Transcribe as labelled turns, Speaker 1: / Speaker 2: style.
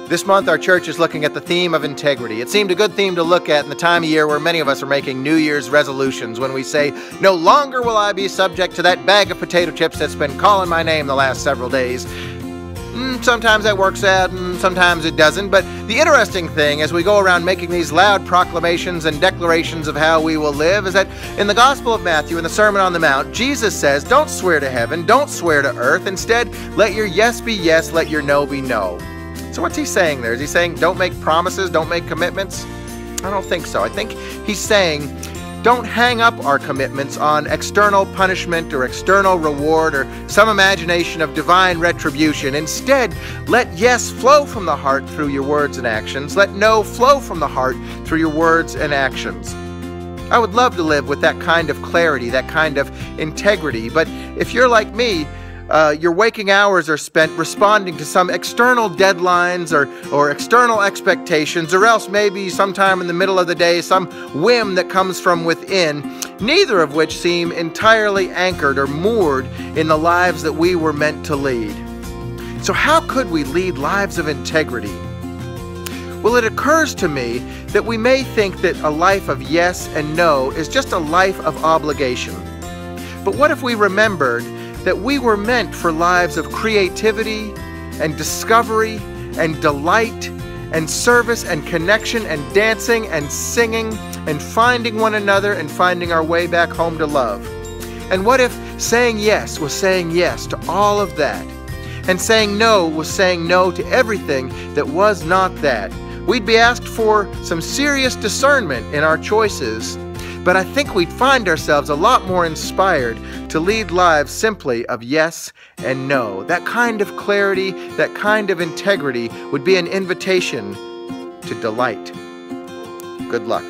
Speaker 1: This month, our church is looking at the theme of integrity. It seemed a good theme to look at in the time of year where many of us are making New Year's resolutions when we say, "No longer will I be subject to that bag of potato chips that's been calling my name the last several days." Sometimes that works out and sometimes it doesn't, but the interesting thing as we go around making these loud proclamations and declarations of how we will live is that in the Gospel of Matthew, in the Sermon on the Mount, Jesus says, don't swear to heaven, don't swear to earth. Instead, let your yes be yes, let your no be no. So what's he saying there? Is he saying don't make promises, don't make commitments? I don't think so. I think he's saying don't hang up our commitments on external punishment or external reward or some imagination of divine retribution. Instead, let yes flow from the heart through your words and actions. Let no flow from the heart through your words and actions. I would love to live with that kind of clarity, that kind of integrity, but if you're like me, your waking hours are spent responding to some external deadlines or external expectations, or else maybe sometime in the middle of the day, some whim that comes from within, neither of which seem entirely anchored or moored in the lives that we were meant to lead. So how could we lead lives of integrity? Well, it occurs to me that we may think that a life of yes and no is just a life of obligation. But what if we remembered that we were meant for lives of creativity and discovery and delight and service and connection and dancing and singing and finding one another and finding our way back home to love? And what if saying yes was saying yes to all of that, and saying no was saying no to everything that was not that? We'd be asked for some serious discernment in our choices, but I think we'd find ourselves a lot more inspired to lead lives simply of yes and no. That kind of clarity, that kind of integrity would be an invitation to delight. Good luck.